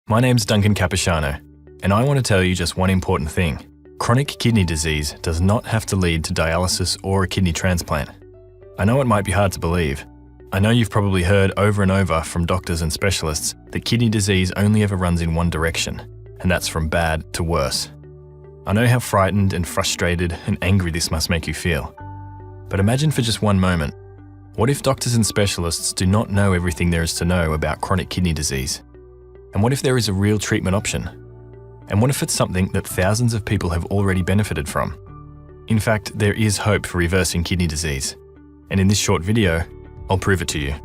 My name's Duncan Capiciano, and I want to tell you just one important thing. Chronic kidney disease does not have to lead to dialysis or a kidney transplant. I know it might be hard to believe. I know you've probably heard over and over from doctors and specialists that kidney disease only ever runs in one direction, and that's from bad to worse. I know how frightened and frustrated and angry this must make you feel. But imagine for just one moment, what if doctors and specialists do not know everything there is to know about chronic kidney disease? And what if there is a real treatment option? And what if it's something that thousands of people have already benefited from? In fact, there is hope for reversing kidney disease. And in this short video, I'll prove it to you.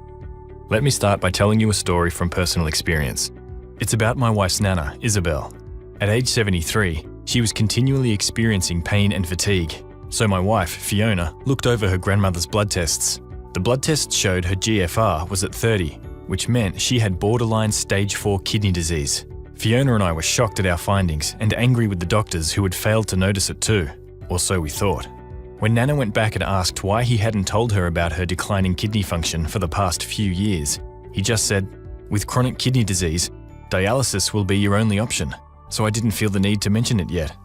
Let me start by telling you a story from personal experience. It's about my wife's nana, Isabel. At age 73, she was continually experiencing pain and fatigue. So my wife, Fiona, looked over her grandmother's blood tests. The blood tests showed her GFR was at 30, which meant she had borderline stage 4 kidney disease. Fiona and I were shocked at our findings and angry with the doctors who had failed to notice it too, or so we thought. When Nana went back and asked why he hadn't told her about her declining kidney function for the past few years, he just said, "With chronic kidney disease, dialysis will be your only option, so I didn't feel the need to mention it yet."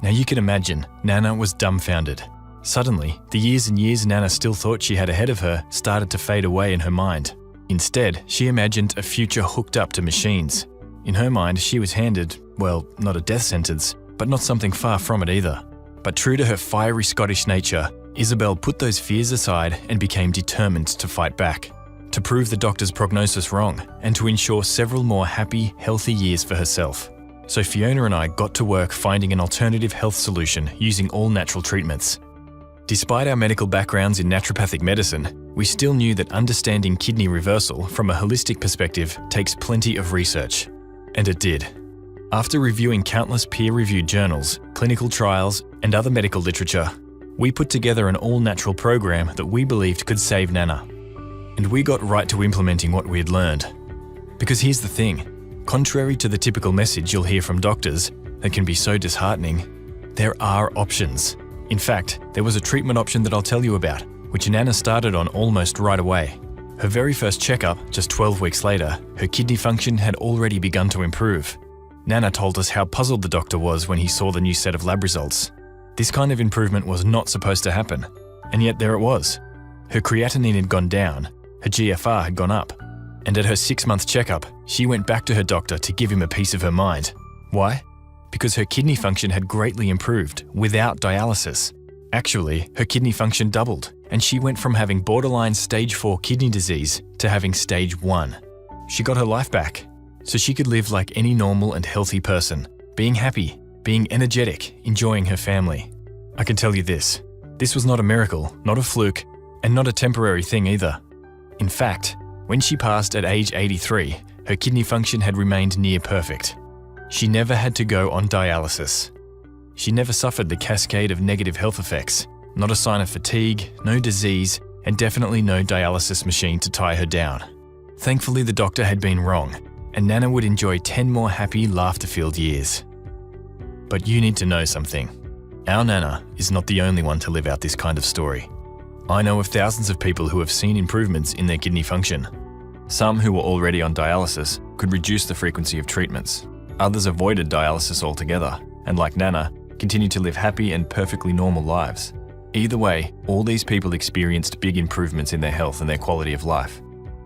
Now you can imagine, Nana was dumbfounded. Suddenly, the years and years Nana still thought she had ahead of her started to fade away in her mind. Instead, she imagined a future hooked up to machines. In her mind, she was handed, well, not a death sentence, but not something far from it either. But true to her fiery Scottish nature, Isabel put those fears aside and became determined to fight back, to prove the doctor's prognosis wrong, and to ensure several more happy, healthy years for herself. So Fiona and I got to work finding an alternative health solution using all natural treatments. Despite our medical backgrounds in naturopathic medicine, we still knew that understanding kidney reversal from a holistic perspective takes plenty of research. And it did. After reviewing countless peer-reviewed journals, clinical trials, and other medical literature, we put together an all-natural program that we believed could save Nana. And we got right to implementing what we had learned. Because here's the thing, contrary to the typical message you'll hear from doctors that can be so disheartening, there are options. In fact, there was a treatment option that I'll tell you about, which Nana started on almost right away. Her very first checkup, just 12 weeks later, her kidney function had already begun to improve. Nana told us how puzzled the doctor was when he saw the new set of lab results. This kind of improvement was not supposed to happen, and yet there it was. Her creatinine had gone down, her GFR had gone up, and at her 6-month checkup, she went back to her doctor to give him a piece of her mind. Why? Because her kidney function had greatly improved without dialysis. Actually, her kidney function doubled, and she went from having borderline stage 4 kidney disease to having stage 1. She got her life back, so she could live like any normal and healthy person, being happy, being energetic, enjoying her family. I can tell you this was not a miracle, not a fluke, and not a temporary thing either. In fact, when she passed at age 83, her kidney function had remained near perfect. She never had to go on dialysis. She never suffered the cascade of negative health effects, not a sign of fatigue, no disease, and definitely no dialysis machine to tie her down. Thankfully, the doctor had been wrong, and Nana would enjoy 10 more happy, laughter-filled years. But you need to know something. Our Nana is not the only one to live out this kind of story. I know of thousands of people who have seen improvements in their kidney function. Some who were already on dialysis could reduce the frequency of treatments. Others avoided dialysis altogether, and like Nana, continued to live happy and perfectly normal lives. Either way, all these people experienced big improvements in their health and their quality of life.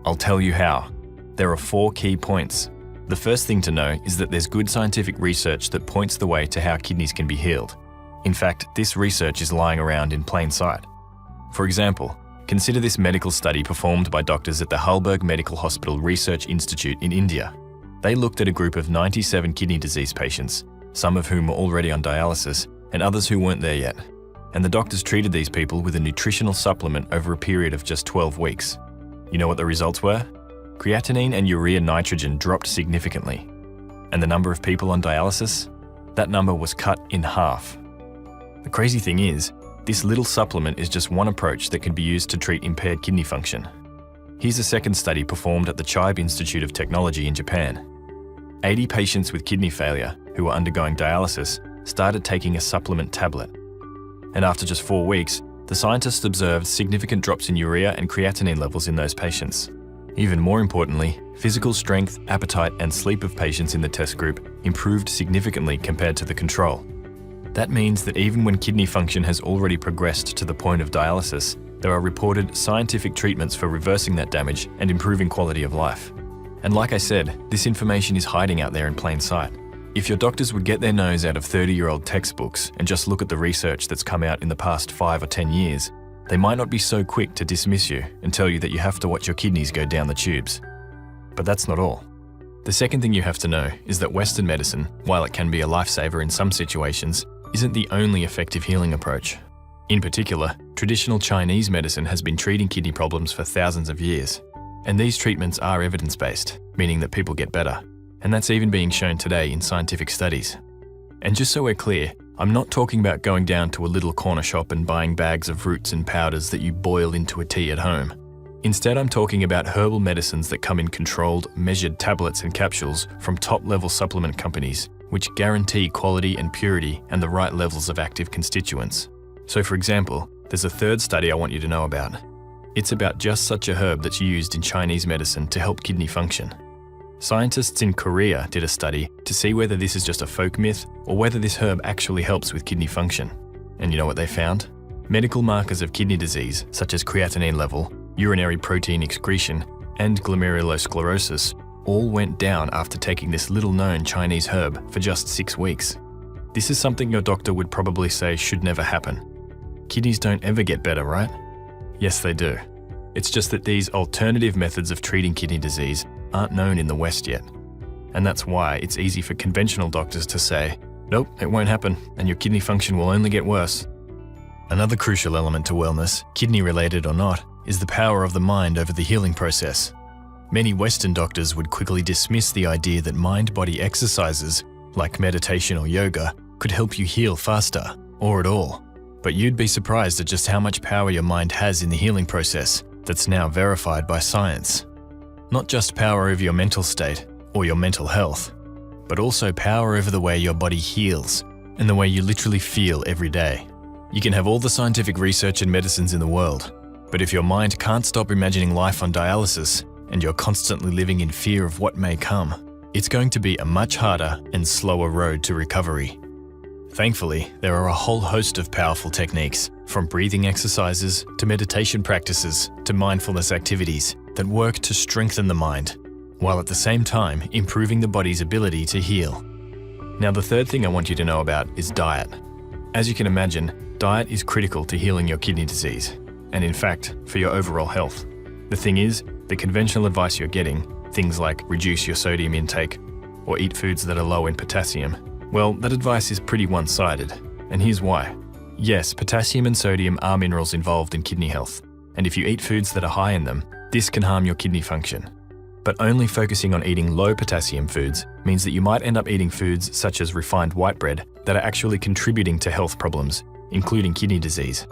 I'll tell you how. There are 4 key points. The first thing to know is that there's good scientific research that points the way to how kidneys can be healed. In fact, this research is lying around in plain sight. For example, consider this medical study performed by doctors at the Halberg Medical Hospital Research Institute in India. They looked at a group of 97 kidney disease patients, some of whom were already on dialysis and others who weren't there yet. And the doctors treated these people with a nutritional supplement over a period of just 12 weeks. You know what the results were? Creatinine and urea nitrogen dropped significantly. And the number of people on dialysis? That number was cut in half. The crazy thing is, this little supplement is just one approach that can be used to treat impaired kidney function. Here's a second study performed at the Chiba Institute of Technology in Japan. 80 patients with kidney failure who were undergoing dialysis started taking a supplement tablet. And after just 4 weeks, the scientists observed significant drops in urea and creatinine levels in those patients. Even more importantly, physical strength, appetite, and sleep of patients in the test group improved significantly compared to the control. That means that even when kidney function has already progressed to the point of dialysis, there are reported scientific treatments for reversing that damage and improving quality of life. And like I said, this information is hiding out there in plain sight. If your doctors would get their nose out of 30-year-old textbooks and just look at the research that's come out in the past 5 or 10 years, they might not be so quick to dismiss you and tell you that you have to watch your kidneys go down the tubes. But that's not all. The second thing you have to know is that Western medicine, while it can be a lifesaver in some situations, isn't the only effective healing approach. In particular, traditional Chinese medicine has been treating kidney problems for thousands of years. And these treatments are evidence-based, meaning that people get better. And that's even being shown today in scientific studies. And just so we're clear, I'm not talking about going down to a little corner shop and buying bags of roots and powders that you boil into a tea at home. Instead, I'm talking about herbal medicines that come in controlled, measured tablets and capsules from top-level supplement companies, which guarantee quality and purity and the right levels of active constituents. So for example, there's a third study I want you to know about. It's about just such a herb that's used in Chinese medicine to help kidney function. Scientists in Korea did a study to see whether this is just a folk myth or whether this herb actually helps with kidney function. And you know what they found? Medical markers of kidney disease, such as creatinine level, urinary protein excretion, and glomerulosclerosis, all went down after taking this little-known Chinese herb for just 6 weeks. This is something your doctor would probably say should never happen. Kidneys don't ever get better, right? Yes, they do. It's just that these alternative methods of treating kidney disease aren't known in the West yet. And that's why it's easy for conventional doctors to say, nope, it won't happen, and your kidney function will only get worse. Another crucial element to wellness, kidney-related or not, is the power of the mind over the healing process. Many Western doctors would quickly dismiss the idea that mind-body exercises, like meditation or yoga, could help you heal faster, or at all. But you'd be surprised at just how much power your mind has in the healing process that's now verified by science. Not just power over your mental state or your mental health, but also power over the way your body heals and the way you literally feel every day. You can have all the scientific research and medicines in the world, but if your mind can't stop imagining life on dialysis and you're constantly living in fear of what may come, it's going to be a much harder and slower road to recovery. Thankfully, there are a whole host of powerful techniques, from breathing exercises to meditation practices to mindfulness activities, that work to strengthen the mind, while at the same time improving the body's ability to heal. Now, the third thing I want you to know about is diet. As you can imagine, diet is critical to healing your kidney disease, and in fact, for your overall health. The thing is, the conventional advice you're getting, things like reduce your sodium intake or eat foods that are low in potassium, well, that advice is pretty one-sided, and here's why. Yes, potassium and sodium are minerals involved in kidney health, and if you eat foods that are high in them, this can harm your kidney function. But only focusing on eating low potassium foods means that you might end up eating foods such as refined white bread that are actually contributing to health problems, including kidney disease,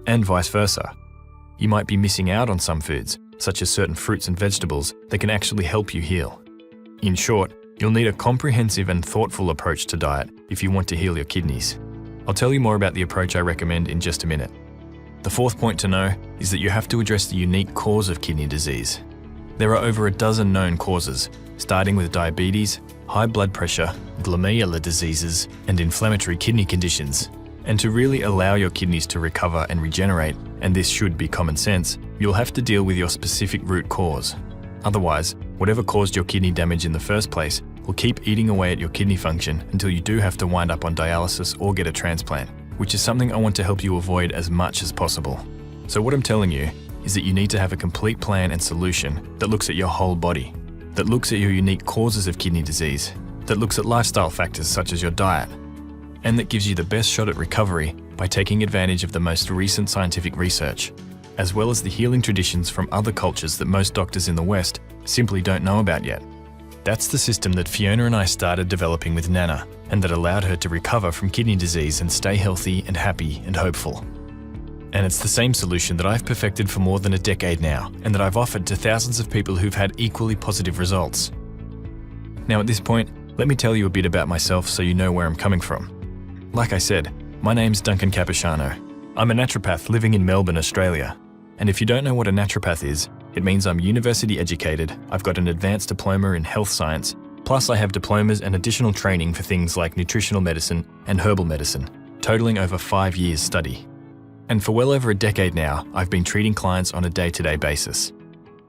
and vice versa. You might be missing out on some foods, such as certain fruits and vegetables, that can actually help you heal. In short, you'll need a comprehensive and thoughtful approach to diet if you want to heal your kidneys. I'll tell you more about the approach I recommend in just a minute. The fourth point to know is that you have to address the unique cause of kidney disease. There are over a dozen known causes, starting with diabetes, high blood pressure, glomerular diseases, and inflammatory kidney conditions. And to really allow your kidneys to recover and regenerate, and this should be common sense, you'll have to deal with your specific root cause. Otherwise, whatever caused your kidney damage in the first place will keep eating away at your kidney function until you do have to wind up on dialysis or get a transplant, which is something I want to help you avoid as much as possible. So what I'm telling you is that you need to have a complete plan and solution that looks at your whole body, that looks at your unique causes of kidney disease, that looks at lifestyle factors such as your diet, and that gives you the best shot at recovery by taking advantage of the most recent scientific research, as well as the healing traditions from other cultures that most doctors in the West simply don't know about yet. That's the system that Fiona and I started developing with Nana, and that allowed her to recover from kidney disease and stay healthy and happy and hopeful. And it's the same solution that I've perfected for more than a decade now, and that I've offered to thousands of people who've had equally positive results. Now at this point, let me tell you a bit about myself so you know where I'm coming from. Like I said, my name's Duncan Capuchano. I'm a naturopath living in Melbourne, Australia. And if you don't know what a naturopath is, It means I'm university educated, I've got an advanced diploma in health science, plus I have diplomas and additional training for things like nutritional medicine and herbal medicine, totaling over 5 years study. And for well over a decade now, I've been treating clients on a day-to-day basis.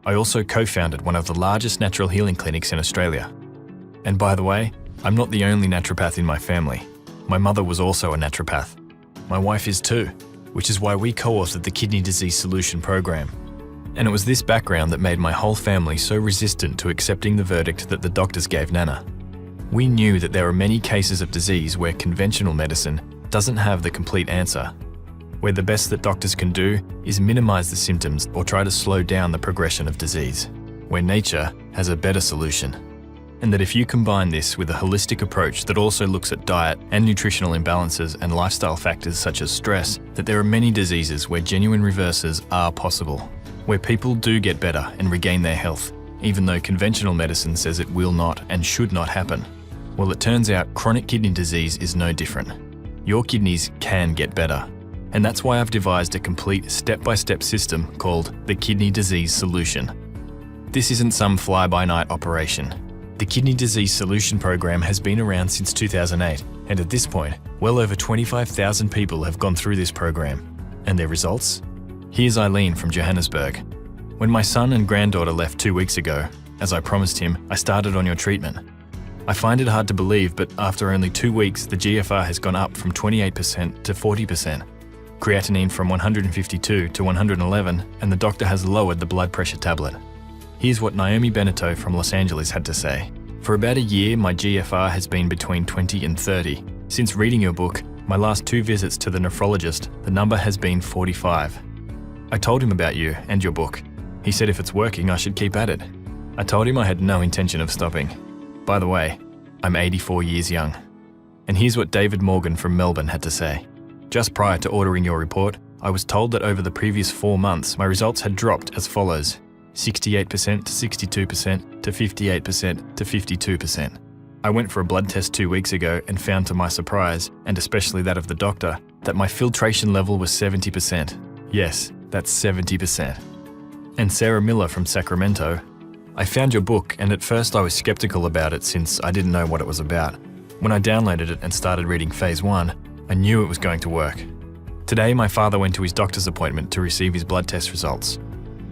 I also co-founded one of the largest natural healing clinics in Australia. And by the way, I'm not the only naturopath in my family. My mother was also a naturopath. My wife is too, which is why we co-authored the Kidney Disease Solution program. And it was this background that made my whole family so resistant to accepting the verdict that the doctors gave Nana. We knew that there are many cases of disease where conventional medicine doesn't have the complete answer, where the best that doctors can do is minimize the symptoms or try to slow down the progression of disease, where nature has a better solution. And that if you combine this with a holistic approach that also looks at diet and nutritional imbalances and lifestyle factors such as stress, that there are many diseases where genuine reverses are possible, where people do get better and regain their health, even though conventional medicine says it will not and should not happen. Well, it turns out chronic kidney disease is no different. Your kidneys can get better. And that's why I've devised a complete step-by-step system called the Kidney Disease Solution. This isn't some fly-by-night operation. The Kidney Disease Solution program has been around since 2008, and at this point, well over 25,000 people have gone through this program. And their results? Here's Eileen from Johannesburg. When my son and granddaughter left 2 weeks ago, as I promised him, I started on your treatment. I find it hard to believe, but after only 2 weeks, the GFR has gone up from 28% to 40%. Creatinine from 152 to 111, and the doctor has lowered the blood pressure tablet. Here's what Naomi Beneteau from Los Angeles had to say. For about a year, my GFR has been between 20 and 30. Since reading your book, my last 2 visits to the nephrologist, the number has been 45. I told him about you and your book. He said if it's working, I should keep at it. I told him I had no intention of stopping. By the way, I'm 84 years young. And here's what David Morgan from Melbourne had to say. Just prior to ordering your report, I was told that over the previous 4 months, my results had dropped as follows: 68% to 62% to 58% to 52%. I went for a blood test 2 weeks ago and found to my surprise, and especially that of the doctor, that my filtration level was 70%. Yes, that's 70%. And Sarah Miller from Sacramento. I found your book, and at first I was skeptical about it since I didn't know what it was about. When I downloaded it and started reading phase 1, I knew it was going to work. Today, my father went to his doctor's appointment to receive his blood test results.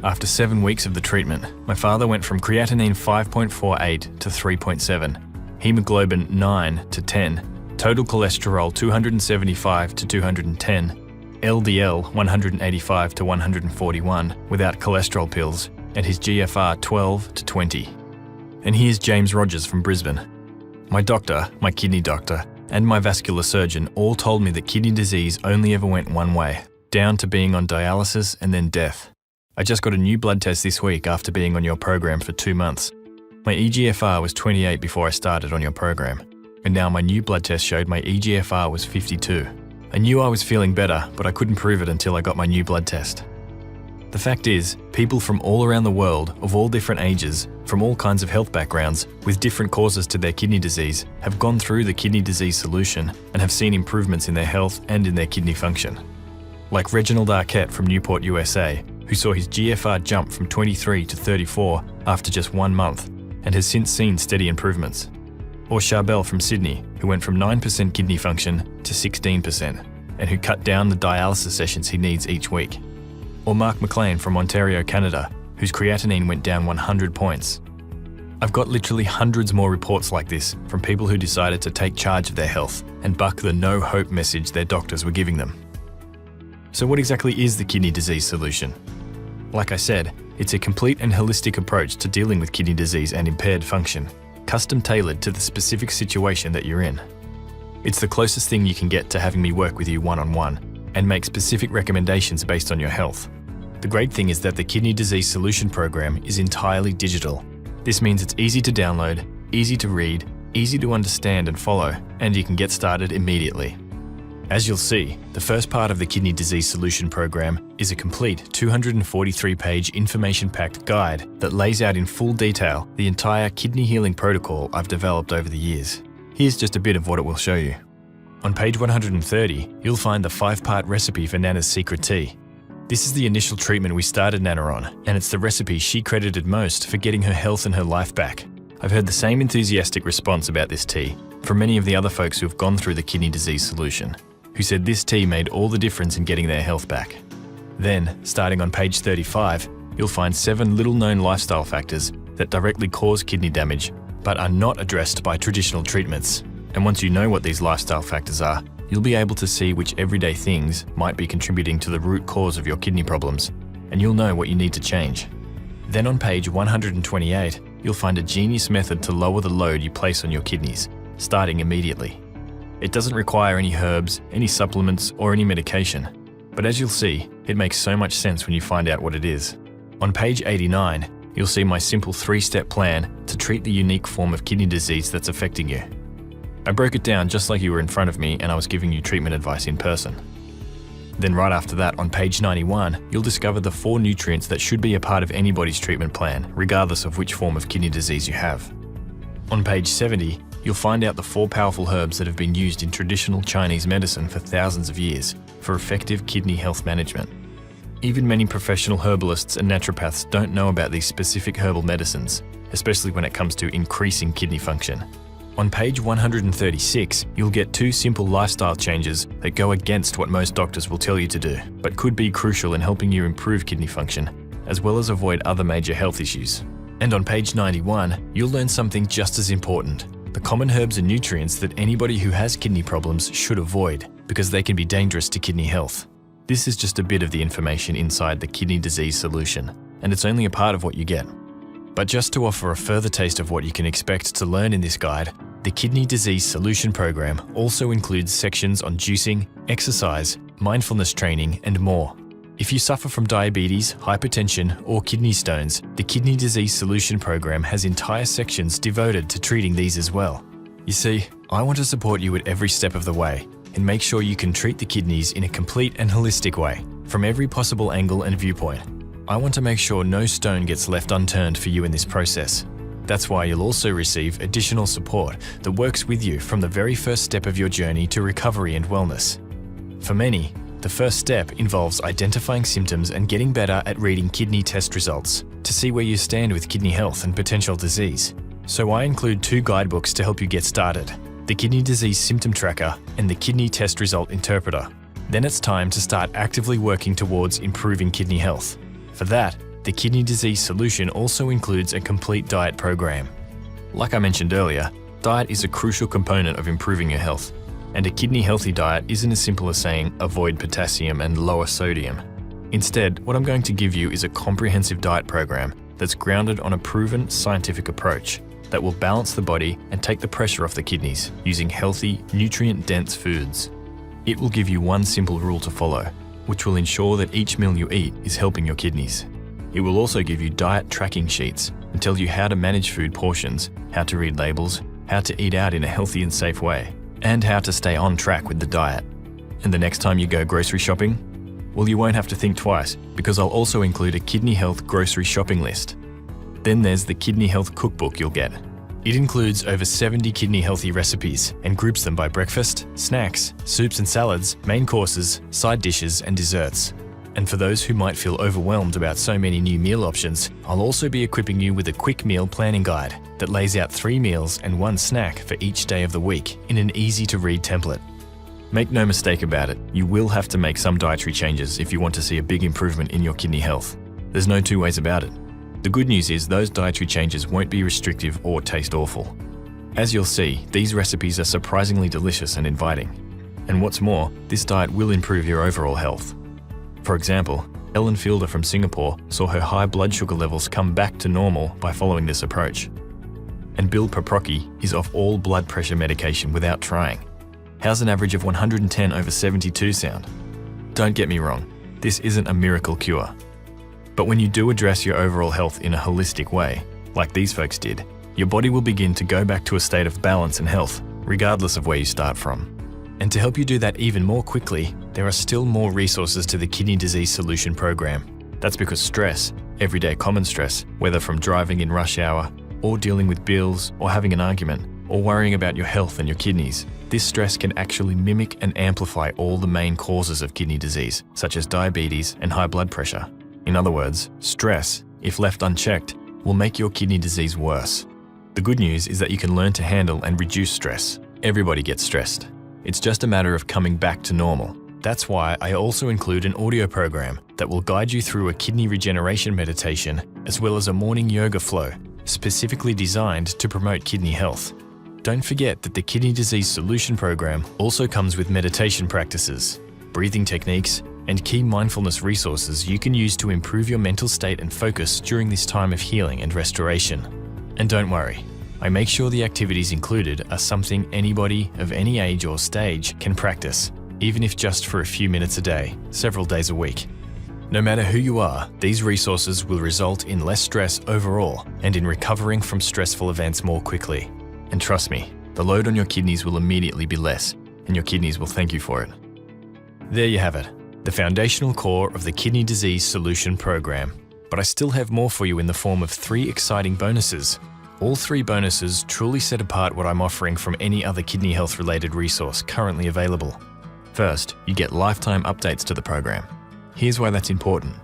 After 7 weeks of the treatment, my father went from creatinine 5.48 to 3.7, hemoglobin 9 to 10, total cholesterol 275 to 210, LDL 185 to 141 without cholesterol pills, and his GFR 12 to 20. And here's James Rogers from Brisbane. My doctor, my kidney doctor, and my vascular surgeon all told me that kidney disease only ever went one way, down to being on dialysis and then death. I just got a new blood test this week after being on your program for 2 months. My eGFR was 28 before I started on your program, and now my new blood test showed my eGFR was 52. I knew I was feeling better, but I couldn't prove it until I got my new blood test. The fact is, people from all around the world, of all different ages, from all kinds of health backgrounds, with different causes to their kidney disease, have gone through the Kidney Disease Solution and have seen improvements in their health and in their kidney function. Like Reginald Arquette from Newport, USA, who saw his GFR jump from 23 to 34 after just 1 month, and has since seen steady improvements. Or Charbel from Sydney, who went from 9% kidney function to 16%, and who cut down the dialysis sessions he needs each week. Or Mark McLean from Ontario, Canada, whose creatinine went down 100 points. I've got literally hundreds more reports like this from people who decided to take charge of their health and buck the no hope message their doctors were giving them. So what exactly is the Kidney Disease Solution? Like I said, it's a complete and holistic approach to dealing with kidney disease and impaired function, custom tailored to the specific situation that you're in. It's the closest thing you can get to having me work with you one-on-one and make specific recommendations based on your health. The great thing is that the Kidney Disease Solution program is entirely digital. This means it's easy to download, easy to read, easy to understand and follow, and you can get started immediately. As you'll see, the first part of the Kidney Disease Solution program is a complete 243-page information-packed guide that lays out in full detail the entire kidney healing protocol I've developed over the years. Here's just a bit of what it will show you. On page 130, you'll find the 5-part recipe for Nana's secret tea. This is the initial treatment we started Nana on, and it's the recipe she credited most for getting her health and her life back. I've heard the same enthusiastic response about this tea from many of the other folks who have gone through the kidney disease solution, who said this tea made all the difference in getting their health back. Then, starting on page 35, you'll find 7 little-known lifestyle factors that directly cause kidney damage, but are not addressed by traditional treatments. And once you know what these lifestyle factors are, you'll be able to see which everyday things might be contributing to the root cause of your kidney problems, and you'll know what you need to change. Then on page 128, you'll find a genius method to lower the load you place on your kidneys, starting immediately. It doesn't require any herbs, any supplements, or any medication. But as you'll see, it makes so much sense when you find out what it is. On page 89, you'll see my simple 3-step plan to treat the unique form of kidney disease that's affecting you. I broke it down just like you were in front of me and I was giving you treatment advice in person. Then right after that, on page 91, you'll discover the 4 nutrients that should be a part of anybody's treatment plan, regardless of which form of kidney disease you have. On page 70, you'll find out the 4 powerful herbs that have been used in traditional Chinese medicine for thousands of years for effective kidney health management. Even many professional herbalists and naturopaths don't know about these specific herbal medicines, especially when it comes to increasing kidney function. On page 136, you'll get 2 simple lifestyle changes that go against what most doctors will tell you to do, but could be crucial in helping you improve kidney function, as well as avoid other major health issues. And on page 91, you'll learn something just as important: the common herbs and nutrients that anybody who has kidney problems should avoid, because they can be dangerous to kidney health. This is just a bit of the information inside the kidney disease solution, and it's only a part of what you get. But just to offer a further taste of what you can expect to learn in this guide, the Kidney Disease Solution Program also includes sections on juicing, exercise, mindfulness training, and more. If you suffer from diabetes, hypertension, or kidney stones, the Kidney Disease Solution Program has entire sections devoted to treating these as well. You see, I want to support you at every step of the way and make sure you can treat the kidneys in a complete and holistic way, from every possible angle and viewpoint. I want to make sure no stone gets left unturned for you in this process. That's why you'll also receive additional support that works with you from the very first step of your journey to recovery and wellness. For many, the first step involves identifying symptoms and getting better at reading kidney test results to see where you stand with kidney health and potential disease. So I include 2 guidebooks to help you get started: the Kidney Disease Symptom Tracker and the Kidney Test Result Interpreter. Then it's time to start actively working towards improving kidney health. For that, the Kidney Disease Solution also includes a complete diet program. Like I mentioned earlier, diet is a crucial component of improving your health, and a kidney healthy diet isn't as simple as saying avoid potassium and lower sodium. Instead, what I'm going to give you is a comprehensive diet program that's grounded on a proven scientific approach that will balance the body and take the pressure off the kidneys using healthy, nutrient-dense foods. It will give you one simple rule to follow, which will ensure that each meal you eat is helping your kidneys. It will also give you diet tracking sheets and tell you how to manage food portions, how to read labels, how to eat out in a healthy and safe way, and how to stay on track with the diet. And the next time you go grocery shopping, well, you won't have to think twice, because I'll also include a kidney health grocery shopping list. Then there's the Kidney Health Cookbook you'll get. It includes over 70 kidney healthy recipes and groups them by breakfast, snacks, soups and salads, main courses, side dishes, and desserts. And for those who might feel overwhelmed about so many new meal options, I'll also be equipping you with a quick meal planning guide that lays out 3 meals and 1 snack for each day of the week in an easy-to-read template. Make no mistake about it, you will have to make some dietary changes if you want to see a big improvement in your kidney health. There's no 2 ways about it. The good news is those dietary changes won't be restrictive or taste awful. As you'll see, these recipes are surprisingly delicious and inviting. And what's more, this diet will improve your overall health. For example, Ellen Fielder from Singapore saw her high blood sugar levels come back to normal by following this approach. And Bill Paprocki is off all blood pressure medication without trying. How's an average of 110/72 sound? Don't get me wrong, this isn't a miracle cure. But when you do address your overall health in a holistic way, like these folks did, your body will begin to go back to a state of balance and health, regardless of where you start from. And to help you do that even more quickly, there are still more resources to the Kidney Disease Solution Program. That's because stress, everyday common stress, whether from driving in rush hour, or dealing with bills, or having an argument, or worrying about your health and your kidneys. This stress can actually mimic and amplify all the main causes of kidney disease, such as diabetes and high blood pressure. In other words, stress, if left unchecked, will make your kidney disease worse. The good news is that you can learn to handle and reduce stress. Everybody gets stressed. It's just a matter of coming back to normal. That's why I also include an audio program that will guide you through a kidney regeneration meditation as well as a morning yoga flow, specifically designed to promote kidney health. Don't forget that the Kidney Disease Solution Program also comes with meditation practices, breathing techniques, and key mindfulness resources you can use to improve your mental state and focus during this time of healing and restoration. And don't worry, I make sure the activities included are something anybody of any age or stage can practice, even if just for a few minutes a day, several days a week. No matter who you are, these resources will result in less stress overall and in recovering from stressful events more quickly. And trust me, the load on your kidneys will immediately be less, and your kidneys will thank you for it. There you have it, the foundational core of the Kidney Disease Solution Program. But I still have more for you in the form of 3 exciting bonuses. All 3 bonuses truly set apart what I'm offering from any other kidney health related resource currently available. First, you get lifetime updates to the program. Here's why that's important.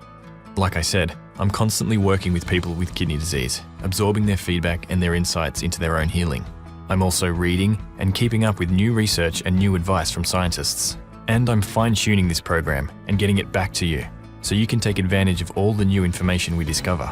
Like I said, I'm constantly working with people with kidney disease, absorbing their feedback and their insights into their own healing. I'm also reading and keeping up with new research and new advice from scientists. And I'm fine-tuning this program and getting it back to you, so you can take advantage of all the new information we discover.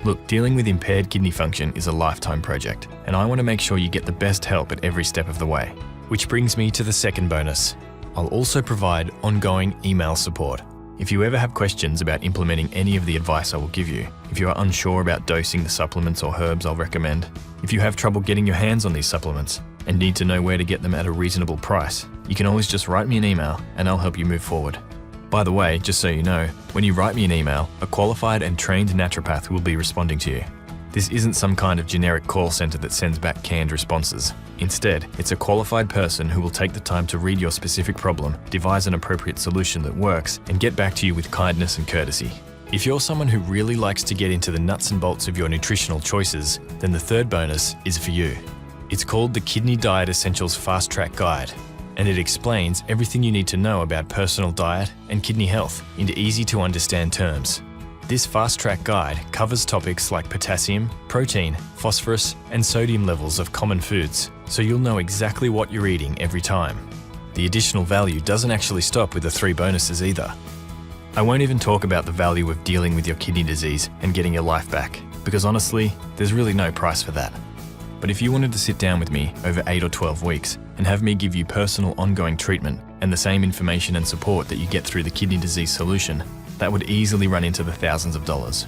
Look, dealing with impaired kidney function is a lifetime project, and I want to make sure you get the best help at every step of the way. Which brings me to the second bonus. I'll also provide ongoing email support. If you ever have questions about implementing any of the advice I will give you, if you are unsure about dosing the supplements or herbs I'll recommend, if you have trouble getting your hands on these supplements and need to know where to get them at a reasonable price, you can always just write me an email and I'll help you move forward. By the way, just so you know, when you write me an email, a qualified and trained naturopath will be responding to you. This isn't some kind of generic call center that sends back canned responses. Instead, it's a qualified person who will take the time to read your specific problem, devise an appropriate solution that works, and get back to you with kindness and courtesy. If you're someone who really likes to get into the nuts and bolts of your nutritional choices, then the third bonus is for you. It's called the Kidney Diet Essentials Fast Track Guide, and it explains everything you need to know about personal diet and kidney health into easy to understand terms. This Fast Track Guide covers topics like potassium, protein, phosphorus, and sodium levels of common foods, so you'll know exactly what you're eating every time. The additional value doesn't actually stop with the 3 bonuses either. I won't even talk about the value of dealing with your kidney disease and getting your life back, because honestly, there's really no price for that. But if you wanted to sit down with me over 8 or 12 weeks and have me give you personal ongoing treatment and the same information and support that you get through the Kidney Disease Solution, that would easily run into the thousands of dollars.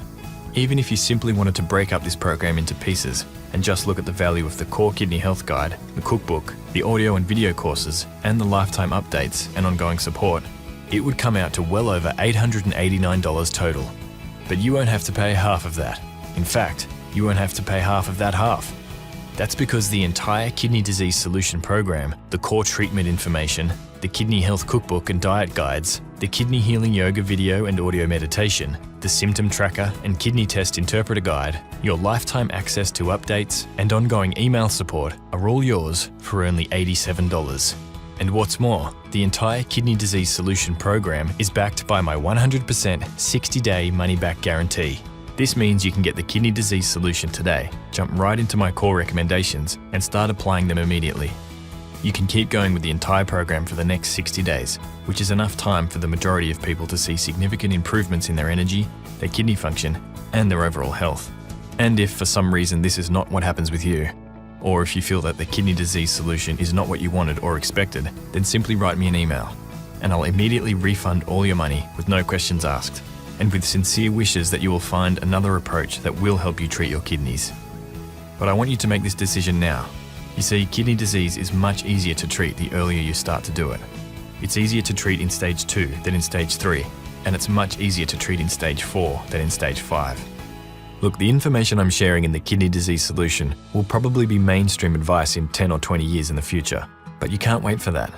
Even if you simply wanted to break up this program into pieces and just look at the value of the core kidney health guide, the cookbook, the audio and video courses, and the lifetime updates and ongoing support, it would come out to well over $889 total. But you won't have to pay half of that. In fact, you won't have to pay half of that half. That's because the entire Kidney Disease Solution Program, the core treatment information, the Kidney Health Cookbook and diet guides, the Kidney Healing Yoga video and audio meditation, the Symptom Tracker and Kidney Test Interpreter Guide, your lifetime access to updates, and ongoing email support are all yours for only $87. And what's more, the entire Kidney Disease Solution Program is backed by my 100% 60-day money-back guarantee. This means you can get the Kidney Disease Solution today, jump right into my core recommendations, and start applying them immediately. You can keep going with the entire program for the next 60 days, which is enough time for the majority of people to see significant improvements in their energy, their kidney function, and their overall health. And if for some reason this is not what happens with you, or if you feel that the Kidney Disease Solution is not what you wanted or expected, then simply write me an email, and I'll immediately refund all your money with no questions asked, and with sincere wishes that you will find another approach that will help you treat your kidneys. But I want you to make this decision now. You see, kidney disease is much easier to treat the earlier you start to do it. It's easier to treat in stage 2 than in stage 3, and it's much easier to treat in stage 4 than in stage 5. Look, the information I'm sharing in the Kidney Disease Solution will probably be mainstream advice in 10 or 20 years in the future, but you can't wait for that.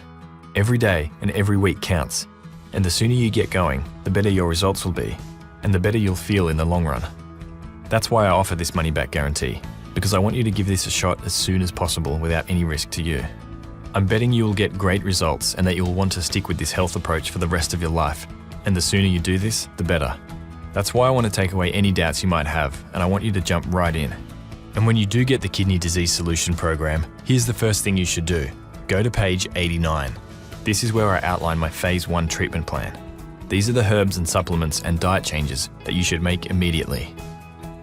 Every day and every week counts, and the sooner you get going, the better your results will be, and the better you'll feel in the long run. That's why I offer this money-back guarantee. because I want you to give this a shot as soon as possible without any risk to you. I'm betting you will get great results and that you will want to stick with this health approach for the rest of your life. And the sooner you do this, the better. That's why I want to take away any doubts you might have, and I want you to jump right in. And when you do get the Kidney Disease Solution Program, here's the first thing you should do. Go to page 89. This is where I outline my Phase 1 treatment plan. These are the herbs and supplements and diet changes that you should make immediately.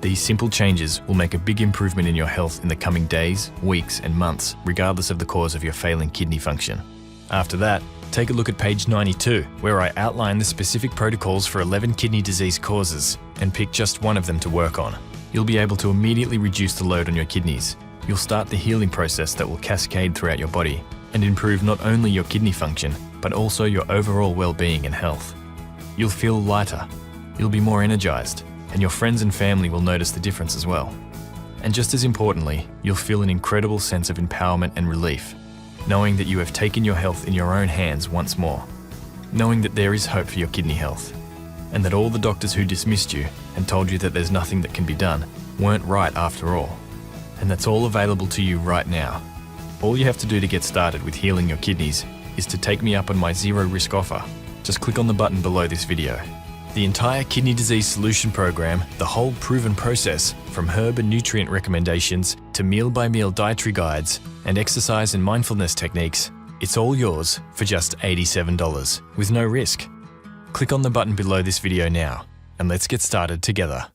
These simple changes will make a big improvement in your health in the coming days, weeks, and months, regardless of the cause of your failing kidney function. After that, take a look at page 92, where I outline the specific protocols for 11 kidney disease causes and pick just one of them to work on. You'll be able to immediately reduce the load on your kidneys. You'll start the healing process that will cascade throughout your body and improve not only your kidney function, but also your overall well-being and health. You'll feel lighter, you'll be more energized, and your friends and family will notice the difference as well. And just as importantly, you'll feel an incredible sense of empowerment and relief, knowing that you have taken your health in your own hands once more, knowing that there is hope for your kidney health, and that all the doctors who dismissed you and told you that there's nothing that can be done weren't right after all. And that's all available to you right now. All you have to do to get started with healing your kidneys is to take me up on my zero risk offer. Just click on the button below this video. The entire Kidney Disease Solution Program, the whole proven process, from herb and nutrient recommendations to meal-by-meal dietary guides and exercise and mindfulness techniques, it's all yours for just $87 with no risk. Click on the button below this video now and let's get started together.